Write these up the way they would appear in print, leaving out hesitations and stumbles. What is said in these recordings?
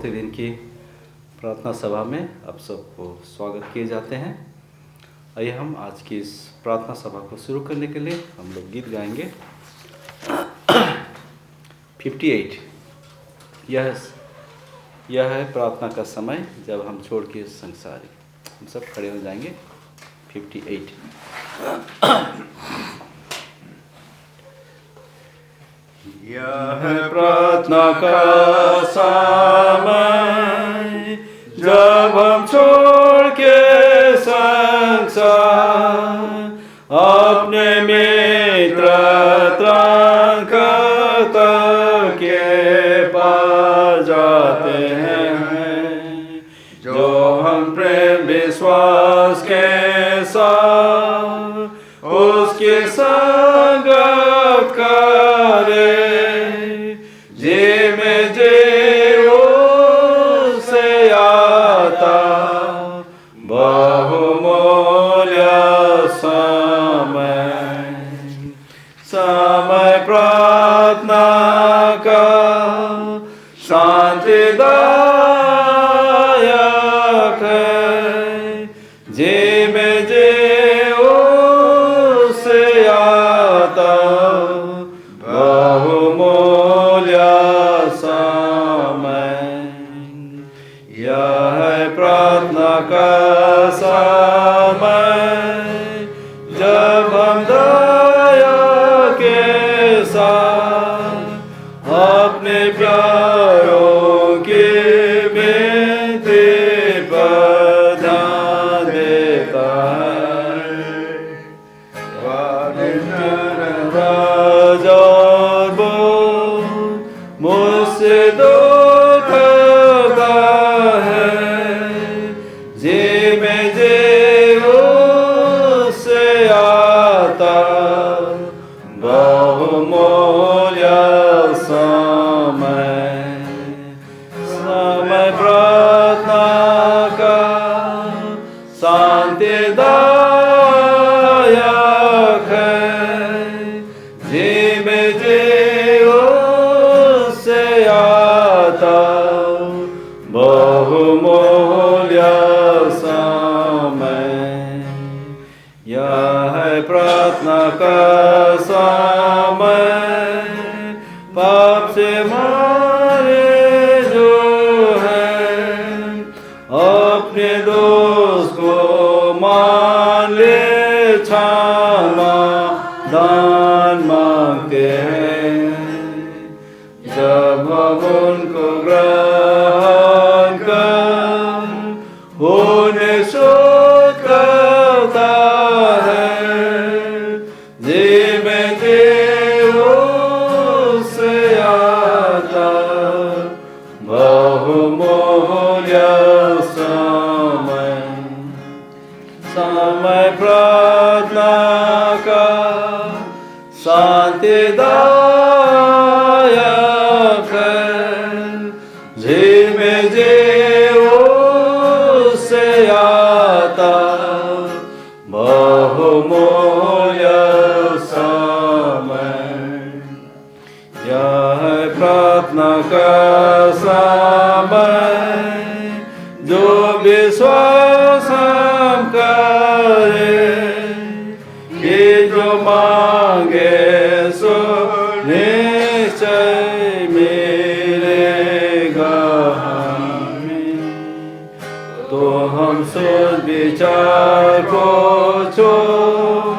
चौथे दिन की प्रार्थना सभा में आप सबको स्वागत किए जाते हैं। आइए हम आज की इस प्रार्थना सभा को शुरू करने के लिए हम लोग गीत गाएंगे। 58 यह है प्रार्थना का समय जब हम छोड़ के संसार। हम सब खड़े हो जाएंगे। 58 यह है प्रार्थना का समय जब हम छोड़ के संसार अपने मित्र त्राणकर्ता के पास जाते हैं, जो हम प्रेम विश्वास के साथ उसके संग करे। प्रार्थना का शांतिदायक है, जे में जे उससे आता बहुमूल्य समय। यह है प्रार्थना का समय जब हम अपने प्यारों की बेनती पर ध्यान देता है। मुझसे दूर करता है, जे में जे उससे आता बहुमूल्य समय प्रार्थना का शांतिदायक है, जे में जे उससे आता बहुमूल्य समय। यह है प्रार्थना का समय पाप से मारे जो है, अपने दोस्त को मान ले क्षमा दान मांगते हैं। जब हम उनको ग्रहण कर उन्हें शोध करता है, जे में जे बहुमूल्य समय प्रार्थना का शांतिदायक है, जे में जे उससे आता बहुमूल्य समय। यह है प्रार्थना का समय जो विश्वास हम करे, कि जो मांगे सो निश्चय मिलेगा हमें। तो हम सोच विचार को छोड़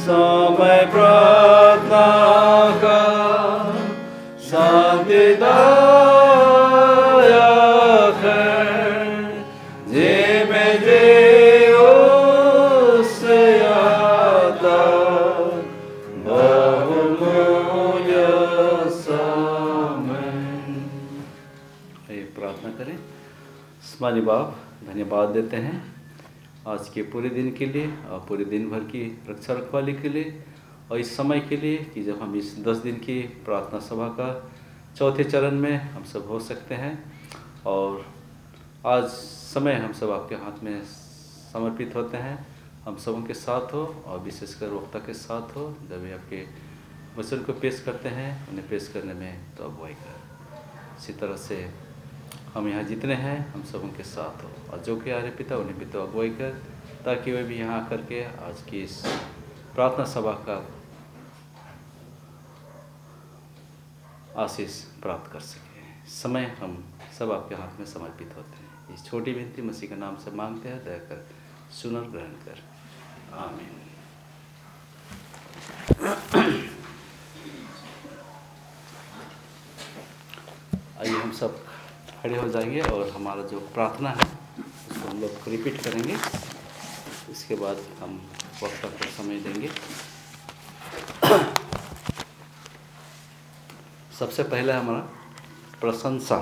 समय प्रार्थना का शांतिदायक है, जे में जे उससे आता बहुमूल्य समय। प्रार्थना करें। स्मरणीय बाप, धन्यवाद देते हैं आज के पूरे दिन के लिए और पूरे दिन भर की रक्षा रखवाली के लिए और इस समय के लिए कि जब हम इस 10 दिन की प्रार्थना सभा का चौथे चरण में हम सब हो सकते हैं। और आज समय हम सब आपके हाथ में समर्पित होते हैं। हम सबों के साथ हो और विशेषकर वक्ता के साथ हो। जब भी आपके वचन को पेश करते हैं, उन्हें पेश करने में तो अगुवाई कर। इसी तरह से हम यहाँ जितने हैं हम सबों के साथ हो, और जो कि आ रहे पिता उन्हें भी तो अगुवाई कर, ताकि वे भी यहाँ आकर के आज की इस प्रार्थना सभा का आशीष प्राप्त कर सके। समय हम सब आपके हाथ में समर्पित होते हैं। इस छोटी विनती मसीह के नाम से मांगते हैं, दया कर सुन और ग्रहण कर। आमीन। आइए हम सब खड़े हो जाएंगे और हमारा जो प्रार्थना है उसको हम लोग रिपीट करेंगे। इसके बाद हम वक्ता को समय देंगे। सबसे पहले हमारा प्रशंसा,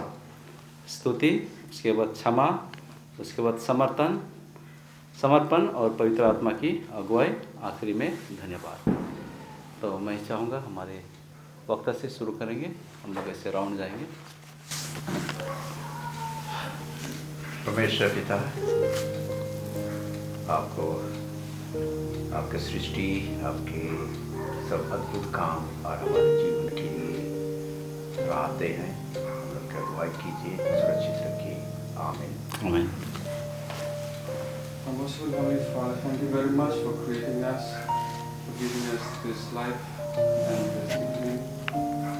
स्तुति, उसके बाद क्षमा, उसके बाद समर्पण और पवित्र आत्मा की अगुवाई, आखिरी में धन्यवाद। तो मैं चाहूँगा हमारे वक्ता से शुरू करेंगे। हम लोग ऐसे राउंड जाएंगे। परमेश्वर पिता, आपको आपके सृष्टि, आपके सब अद्भुत काम और हमारे जीवन के लिए आते हैं। हम लोग की अगुवाई कीजिए, सुरक्षित रखिए। आमीन। आमीन। Our most Heavenly Father, thank you very much for creating us, for giving us this life and this evening.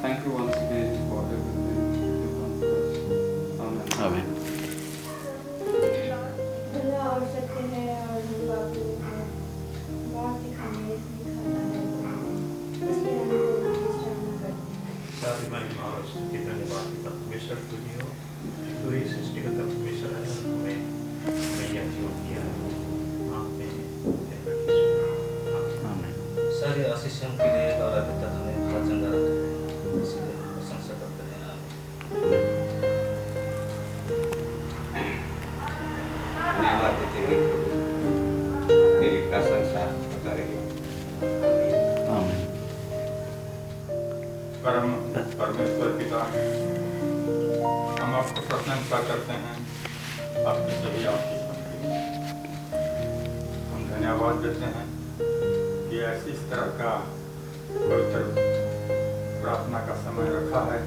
Thank you once again for everything you've done for us. Amen. आमीन। दुनिया और सत्य है और बाबू है, मौत दिखाने दिखाना है, इसलिए हम लोग विचारना करते हैं। सारी महिमा और स्तुति धन्यवाद पिता परमेश्वर तुझे हो। तू ही सृष्टिकर्ता परमेश्वर है, हमें मैया जीवन किया है। सारी आशीषों के लिए और पिता तुम्हें वचन करते हैं, इसलिए प्रशंसा करते हैं। धन्यवाद देते हैं, तेरी प्रशंसा करेंगे। आमीन। परमेश्वर पिता, हम आपको प्रशंसा करते हैं आपकी सभी आशीषों के लिए। हम धन्यवाद देते हैं कि ऐसी इस तरह का पवित्र प्रार्थना का समय रखा है,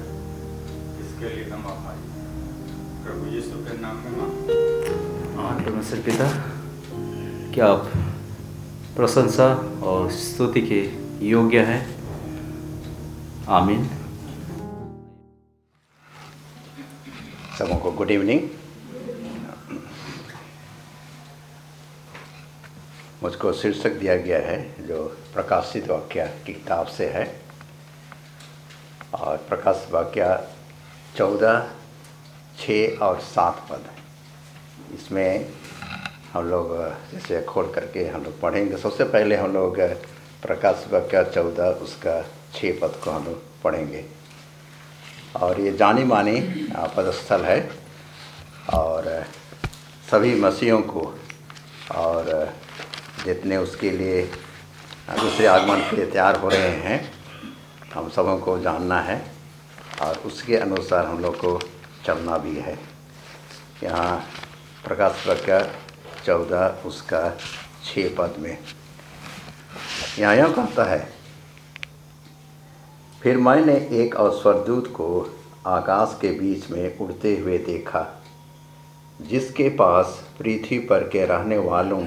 इसके लिए हम आभारी हैं। प्रभु यीशु के नाम में मांगते हैं। परमेश्वर पिता, क्या आप प्रशंसा और स्तुति के योग्य हैं। आमीन। सबों को गुड इवनिंग। मुझको शीर्षक दिया गया है जो प्रकाशित वाक्य की किताब से है, और प्रकाशित वाक्य 14, 6 और 7 पद। इसमें हम लोग जैसे खोल करके हम लोग पढ़ेंगे। सबसे पहले हम लोग प्रकाशित वाक्य 14 उसका 6 पद को हम लोग पढ़ेंगे। और ये जानी मानी पदस्थल है, और सभी मसीहों को और जितने उसके लिए दूसरे आगमन के लिए तैयार हो रहे हैं, हम सबों को जानना है और उसके अनुसार हम लोग को चलना भी है। यहाँ प्रकाश वाक्य 14 उसका 6 पद में यहाँ यह कहता है, फिर मैंने एक और स्वर्गदूत को आकाश के बीच में उड़ते हुए देखा, जिसके पास पृथ्वी पर के रहने वालों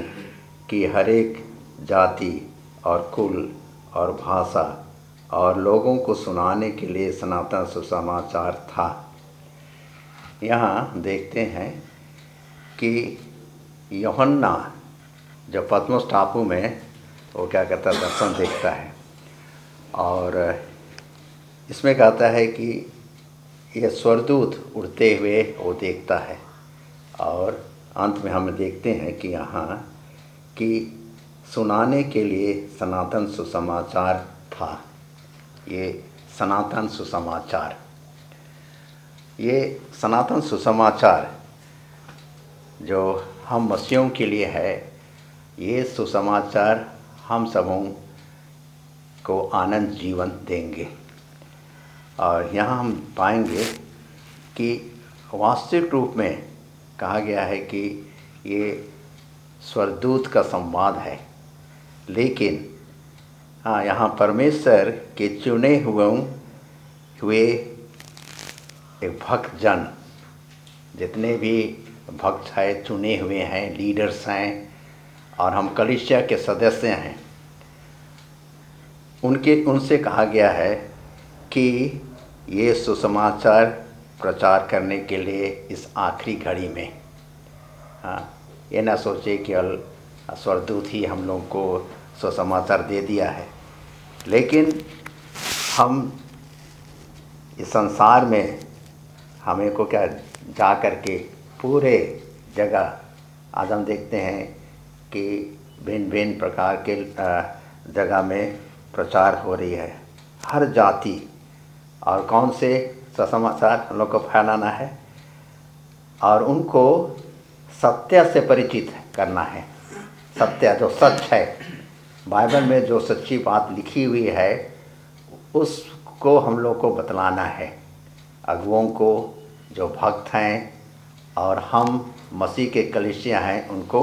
की हर एक जाति और कुल और भाषा और लोगों को सुनाने के लिए सनातन सुसमाचार था। यहाँ देखते हैं कि यूहन्ना जो पद्मोस टापू में वो क्या कहता है, दर्शन देखता है, और इसमें कहता है कि यह स्वर्गदूत उड़ते हुए वो देखता है। और अंत में हम देखते हैं कि यहाँ कि सुनाने के लिए सनातन सुसमाचार था। ये सनातन सुसमाचार, ये सनातन सुसमाचार जो हम मसीहों के लिए है, ये और यहाँ हम पाएंगे कि वास्तविक रूप में कहा गया है कि ये स्वर्गदूत का संवाद है, लेकिन हाँ, यहाँ परमेश्वर के चुने हुए एक भक्त जन, जितने भी भक्त हैं, चुने हुए हैं, लीडर्स हैं, और हम कलीसिया के सदस्य हैं, उनसे कहा गया है कि ये सुसमाचार प्रचार करने के लिए इस आखिरी घड़ी में, हाँ, ये ना सोचे केवल स्वर्गदूत ही हम लोग को सुसमाचार दे दिया है, लेकिन हम इस संसार में हमें को क्या जा कर के पूरे जगह आज हम देखते हैं कि भिन्न भिन्न प्रकार के जगह में प्रचार हो रही है, हर जाति, और कौन से सुसमाचार हम लोग को फैलाना है और उनको सत्य से परिचित करना है। सत्य जो सच है, बाइबल में जो सच्ची बात लिखी हुई है उसको हम लोग को बतलाना है, अगुओं को, जो भक्त हैं और हम मसीह के कलीसिया हैं उनको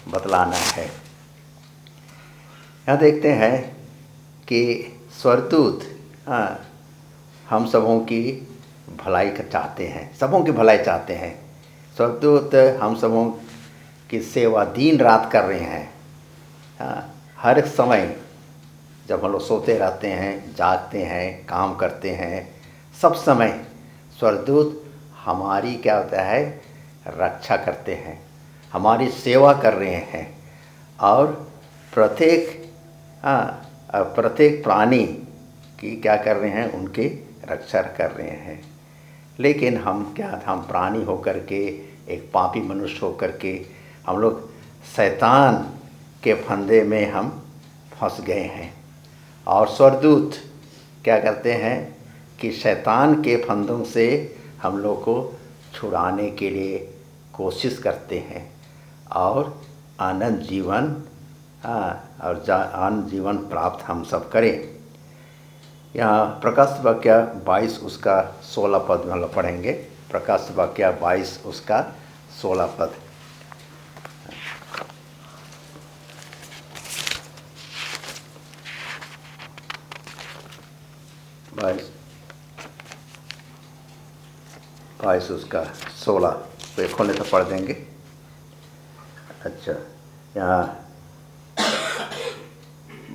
बतलाना है। यहाँ देखते हैं कि स्वर्गदूत हम सबों की भलाई चाहते हैं, सबों की भलाई चाहते हैं। स्वर्गदूत हम सबों की सेवा दिन रात कर रहे हैं। हर एक समय जब हम लोग सोते रहते हैं, जागते हैं, काम करते हैं, सब समय स्वर्गदूत हमारी क्या होता है, रक्षा करते हैं, हमारी सेवा कर रहे हैं, और प्रत्येक प्राणी की क्या कर रहे हैं, उनकी रक्षा कर रहे हैं। लेकिन हम प्राणी होकर के, एक पापी मनुष्य होकर के हम लोग शैतान के फंदे में हम फंस गए हैं, और स्वर्गदूत क्या करते हैं कि शैतान के फंदों से हम लोग को छुड़ाने के लिए कोशिश करते हैं और आनंद जीवन आनंद जीवन प्राप्त हम सब करें। यहाँ प्रकाश वाक्य 22 उसका 16 पद में हम लोग पढ़ेंगे। प्रकाश वाक्य 22 उसका 16 पद। बाईस उसका 16 पे खोले तो पढ़ देंगे। अच्छा, यहाँ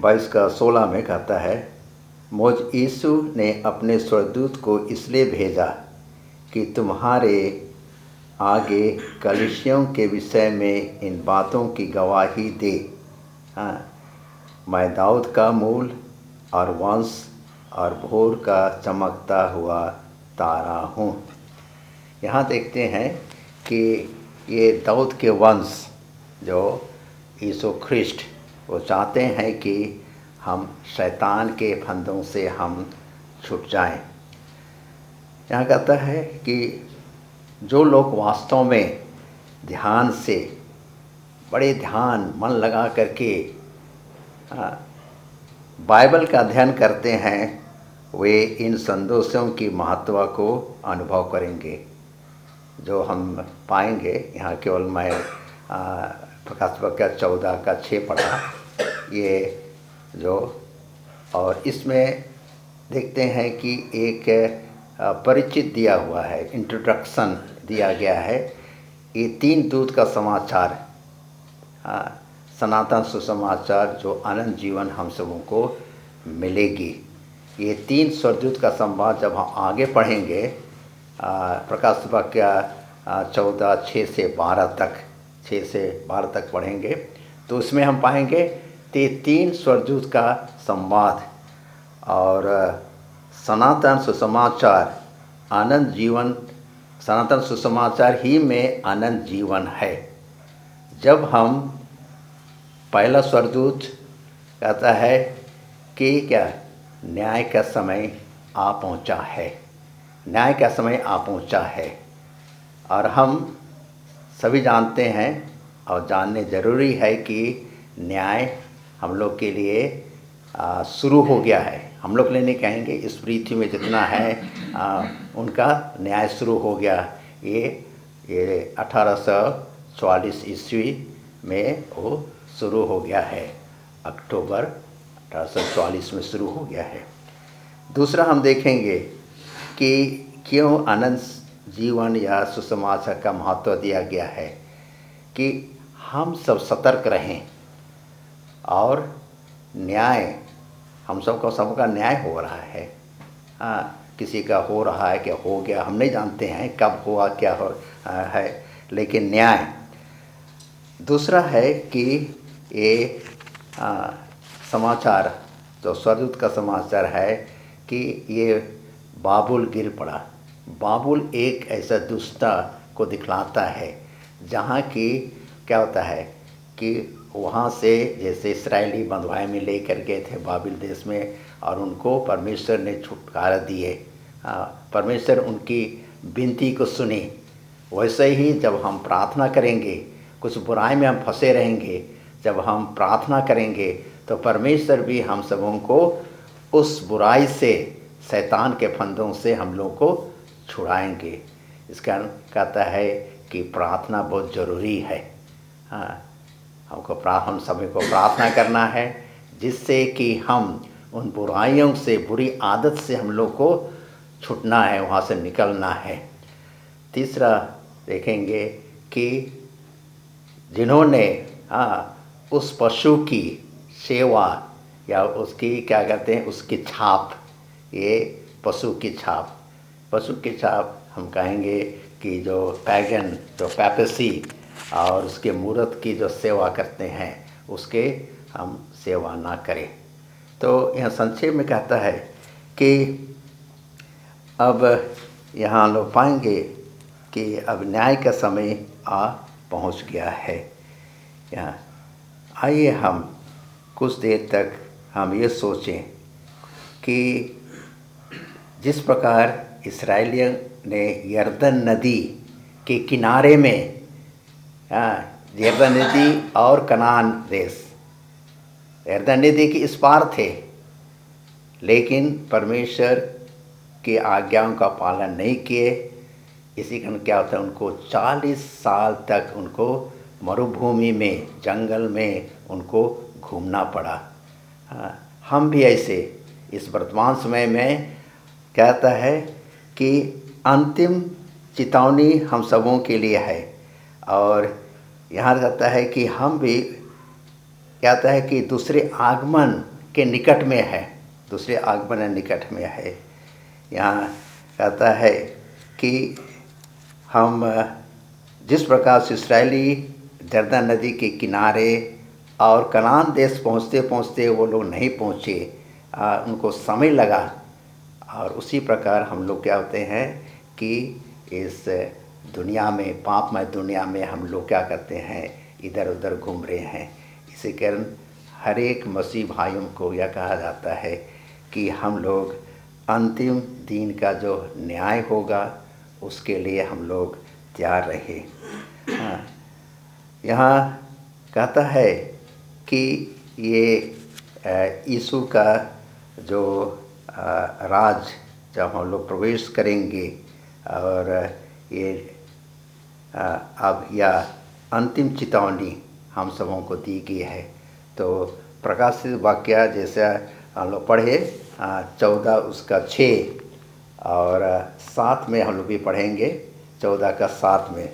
22 का 16 में कहता है, मुझ यीशु ने अपने स्वर्गदूत को इसलिए भेजा कि तुम्हारे आगे कलीसियों के विषय में इन बातों की गवाही दे। मैं दाऊद का मूल और वंश और भोर का चमकता हुआ तारा हूँ। यहाँ देखते हैं कि ये दाऊद के वंश जो यीशु ख्रिस्ट, वो चाहते हैं कि हम शैतान के फंदों से हम छूट जाएं। यहाँ कहता है कि जो लोग वास्तव में ध्यान से, बड़े ध्यान मन लगा करके बाइबल का अध्ययन करते हैं, वे इन संदेशों की महत्व को अनुभव करेंगे। जो हम पाएंगे यहाँ, केवल मैं प्रकाश वाक्य 14 का 6 पढ़ा, ये जो, और इसमें देखते हैं कि एक परिचित दिया हुआ है, इंट्रोडक्शन दिया गया है। ये 3 दूत का समाचार, सनातन सुसमाचार, जो अनंत जीवन हम सबों को मिलेगी। ये 3 स्वर्गदूत का संवाद जब हम आगे पढ़ेंगे, प्रकाश वाक्य 14 6 से 12 तक पढ़ेंगे, तो उसमें हम पाएंगे 3 स्वर्गदूत का संवाद और सनातन सुसमाचार, अनंत जीवन। सनातन सुसमाचार ही में अनंत जीवन है। जब हम, पहला स्वर्गदूत कहता है कि क्या, न्याय का समय आ पहुंचा है, न्याय का समय आ पहुंचा है, और हम सभी जानते हैं और जानने ज़रूरी है कि न्याय हम लोग के लिए शुरू हो गया है। हम लोग नहीं कहेंगे, इस पृथ्वी में जितना है उनका न्याय शुरू हो गया। ये 1844 ईस्वी में वो शुरू हो गया है, अक्टूबर 1844 में शुरू हो गया है। दूसरा हम देखेंगे कि क्यों अनंत जीवन या सुसमाचार का महत्व दिया गया है, कि हम सब सतर्क रहें और न्याय, हम सबका न्याय हो रहा है। किसी का हो रहा है, क्या हो गया हम नहीं जानते हैं, कब हुआ क्या हो है, लेकिन न्याय। दूसरा है कि ये समाचार जो स्वर्गदूत का समाचार है कि ये बाबुल गिर पड़ा। बाबुल एक ऐसा दुष्टता को दिखलाता है जहाँ की क्या होता है कि वहाँ से जैसे इस्राएली बंधुआई में लेकर गए थे बाबिल देश में, और उनको परमेश्वर ने छुटकारा दिए, परमेश्वर उनकी विनती को सुनी। वैसे ही जब हम प्रार्थना करेंगे, कुछ बुराई में हम फंसे रहेंगे, जब हम प्रार्थना करेंगे तो परमेश्वर भी हम सबों को उस बुराई से, शैतान के फंदों से हम लोग को छुड़ाएंगे। इस कारण कहता है कि प्रार्थना बहुत ज़रूरी है। हम सभी को प्रार्थना करना है, जिससे कि हम उन बुराइयों से, बुरी आदत से हम लोग को छूटना है, वहाँ से निकलना है। तीसरा देखेंगे कि जिन्होंने उस पशु की सेवा या उसकी क्या कहते हैं, उसकी छाप, ये पशु की छाप हम कहेंगे कि जो पैगन, जो पैपेसी और उसके मूर्त की जो सेवा करते हैं, उसके हम सेवा ना करें। तो यह संक्षेप में कहता है कि अब यहाँ लोग पाएंगे कि अब न्याय का समय पहुँच गया है। यहाँ आइए हम कुछ देर तक हम ये सोचें कि जिस प्रकार इस्राएलियों ने यरदन नदी के किनारे में, यरदन नदी और कनान देश, यरदन नदी के इस पार थे, लेकिन परमेश्वर की आज्ञाओं का पालन नहीं किए। इसी कारण क्या होता है, उनको 40 साल तक उनको मरुभूमि में, जंगल में उनको घूमना पड़ा। हम भी ऐसे इस वर्तमान समय में कहता है कि अंतिम चेतावनी हम सबों के लिए है, और यहाँ कहता है कि हम भी कहता है कि दूसरे आगमन के निकट में है, दूसरे आगमन निकट में है। यहाँ कहता है कि हम जिस प्रकार से इस्राएली यरदन नदी के किनारे और कनान देश पहुँचते पहुँचते वो लोग नहीं पहुँचे, उनको समय लगा, और उसी प्रकार हम लोग क्या होते हैं कि इस दुनिया में, पापमय दुनिया में हम लोग क्या करते हैं, इधर उधर घूम रहे हैं। इसी कारण हर एक मसीह भाइयों को यह कहा जाता है कि हम लोग अंतिम दिन का जो न्याय होगा उसके लिए हम लोग तैयार रहे। यहाँ कहता है कि ये यीशु का जो राज जब हम लोग प्रवेश करेंगे, और ये अब यह अंतिम चेतावनी हम सबों को दी गई है। तो प्रकाशित वाक्य जैसे हम लोग पढ़े 14 उसका 6 और 7 में हम लोग भी पढ़ेंगे, 14 का 7 में,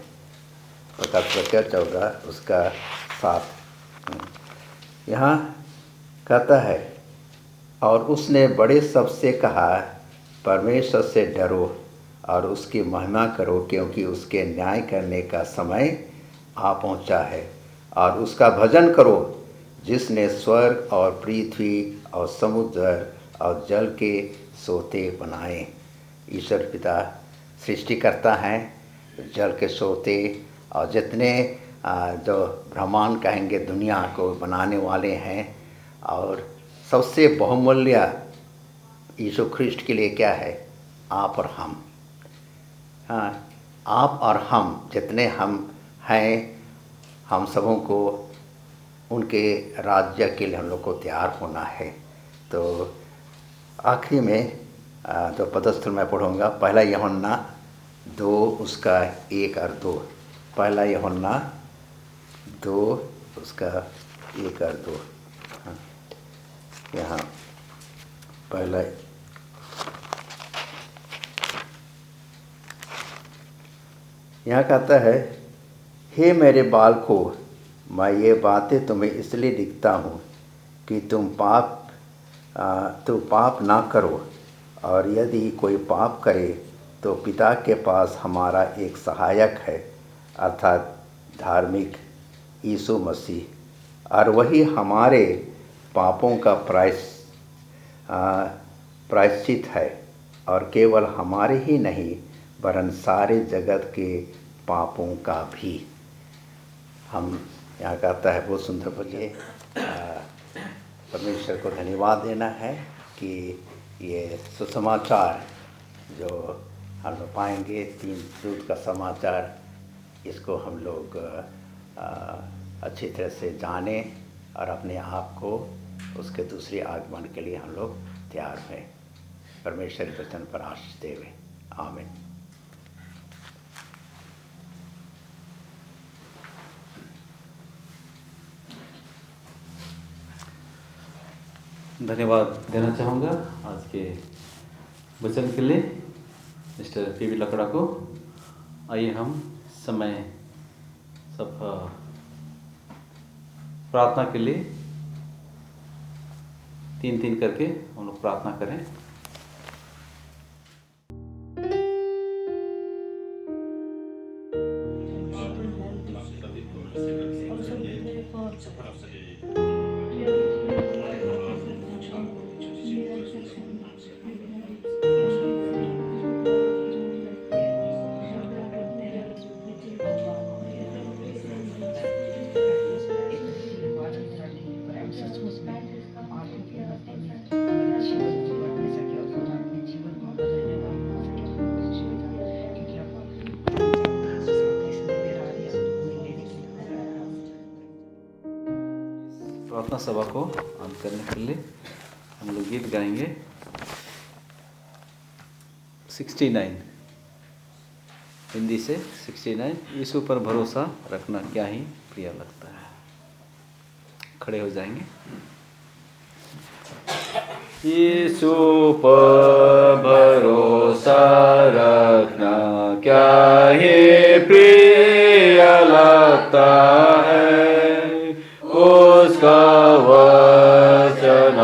प्रकाशित वाक्य 14 उसका 7। यहाँ कहता है, और उसने बड़े शब्द से कहा, परमेश्वर से डरो और उसकी महिमा करो, क्योंकि उसके न्याय करने का समय आ पहुंचा है, और उसका भजन करो जिसने स्वर्ग और पृथ्वी और समुद्र और जल के सोते बनाए। ईश्वर पिता सृष्टि करता है, जल के सोते और जितने जो ब्रह्मांड कहेंगे दुनिया को बनाने वाले हैं। और सबसे बहुमूल्य यीशु ख्रिस्ट के लिए क्या है, आप और हम। आप और हम जितने हम हैं, हम सबों को उनके राज्य के लिए हम लोग को तैयार होना है। तो आखिरी में तो पदस्थल में पढ़ूँगा। पहला यूहन्ना 2 उसका 1 और 2। पहला यूहन्ना 2 उसका 1 और 2। हाँ, यहाँ पहला यहाँ कहता है, हे मेरे बालकों, मैं ये बातें तुम्हें इसलिए लिखता हूँ कि तुम पाप ना करो, और यदि कोई पाप करे तो पिता के पास हमारा एक सहायक है, अर्थात धार्मिक यीशु मसीह, और वही हमारे पापों का प्रायश्चित है, और केवल हमारे ही नहीं वरन सारे जगत के पापों का भी। हम यहाँ कहता है बहुत सुंदर बोलिए, परमेश्वर को धन्यवाद देना है कि ये सुसमाचार जो हम लोग पाएंगे, 3 दूत का समाचार, इसको हम लोग अच्छी तरह से जाने और अपने आप को उसके दूसरे आगमन के लिए हम लोग तैयार हैं। परमेश्वर के वचन पर आशीष देवे। आमीन। धन्यवाद देना चाहूँगा आज के वचन के लिए मिस्टर पीवी लकड़ा को। आइए हम समय सब प्रार्थना के लिए 3-3 करके हम लोग प्रार्थना करें। प्रार्थना सभा को अंत करने के लिए हम लोग गीत गाएंगे 69, हिंदी से 69, यीशु पर भरोसा रखना क्या ही प्रिय लगता है। खड़े हो जाएंगे। यीशु पर भरोसा रखना क्या ही प्रिय लगता है, उसका वचन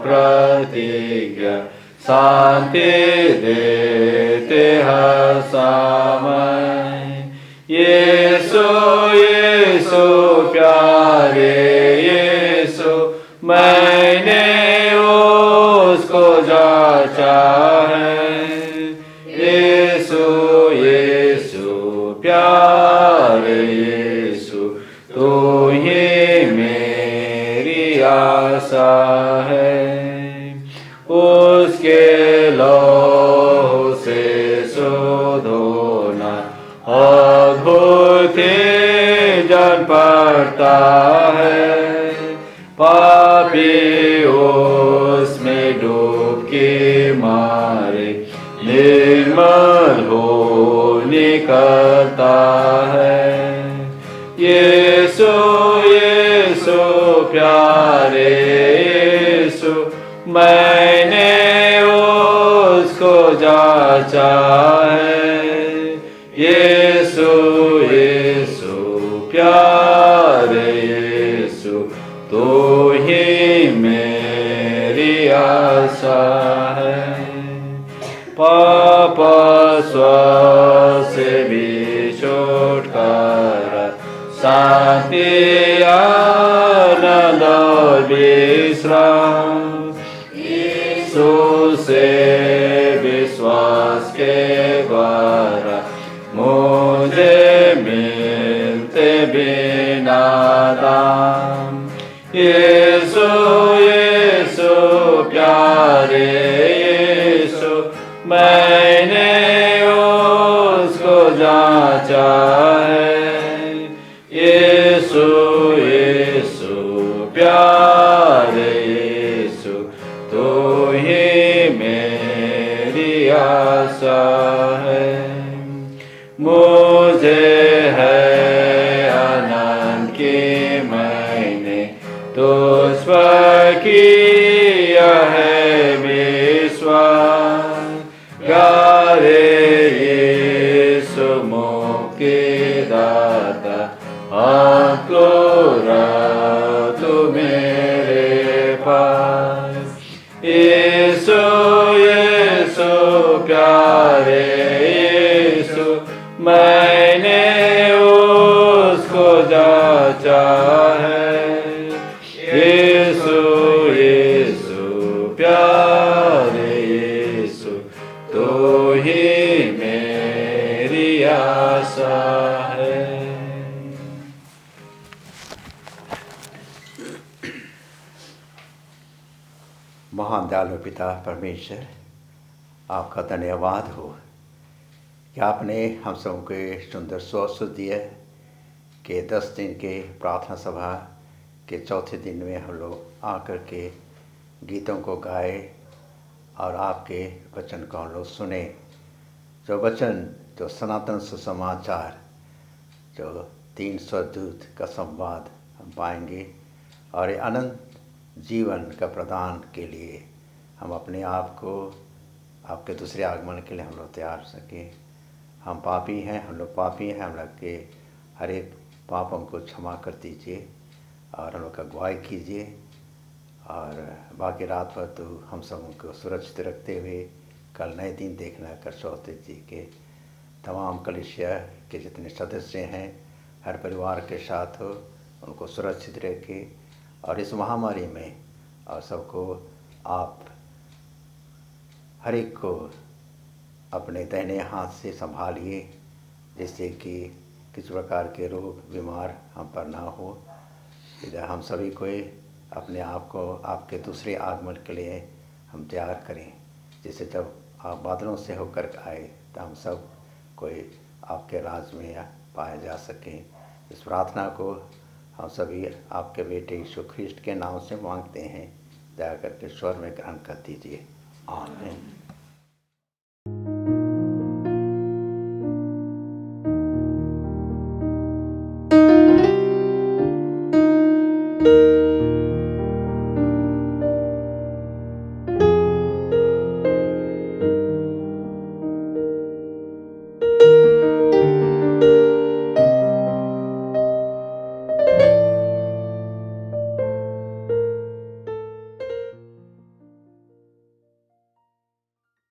प्रतिज्ञा शांति देते हर समय। यीशु यीशु प्यारे यीशु, मैंने उसको जांचा है। यीशु यीशु प्यारे यीशु, तू ही मेरी आशा है। उसके लहू से शुद्ध होना अद्भुत जान पड़ता है। पापी उसमें डूबकी मारे निर्मल हो निकलता है। यीशु यीशु प्यारे यीशु, मैंने उसको जांचा है। यीशु यीशु प्यारे यीशु, तू ही मेरी आशा है। पाप स्व से भी छुटकारा, शांति आनंद और विश्राम, यीशु से विश्वास के द्वारा मुझे मिलते बिना दाम। यीशु यीशु प्यारे यीशु, मैंने उसको जांचा है। यीशु यीशु प्यारे यीशु, तू ही मुझे है आनंद की मैंने तुझ पर किया है विश्वास। गारे यीशु मुक्ति दाता आंकुरा तू मेरे पास। यीशु यीशु प्यारे यीशु मैंने उसको जाचा है। यीशु यीशु प्यारे यीशु तो ही मेरी आशा है। महान दयालु पिता परमेश्वर, आपका धन्यवाद हो कि आपने हम सबको सुंदर अवसर दिया कि 10 दिन के प्रार्थना सभा के चौथे दिन में हम लोग आकर के गीतों को गाए और आपके वचन को हम लोग सुने। जो वचन, जो सनातन सुसमाचार, जो 3 स्वरदूत का संवाद हम पाएंगे और अनंत जीवन का प्रदान के लिए हम अपने आप को आपके दूसरे आगमन के लिए हम लोग तैयार सकें। हम पापी हैं, हम लोग पापी हैं, हम लोग के हर एक पापों को क्षमा कर दीजिए और हम लोग का अगुवाई कीजिए और बाकी रात भर तो हम सब को सुरक्षित रखते हुए कल नए दिन देखना कर चौथे जी के तमाम कलीसिया के जितने सदस्य हैं हर परिवार के साथ हो, उनको सुरक्षित रखें और इस महामारी में और सबको आप हर एक को अपने दाहिने हाथ से संभालिए, जिससे कि किसी प्रकार के रोग बीमार हम पर ना हो। इधर हम सभी को अपने आप को आपके दूसरे आगमन के लिए हम तैयार करें, जिससे जब आप बादलों से होकर आए तो हम सब कोई आपके राज में पाए जा सकें। इस प्रार्थना को हम सभी आपके बेटे यीशु ख्रिस्ट के नाम से मांगते हैं। दया करके स्वर में ग्रहण कर दीजिए। आमीन।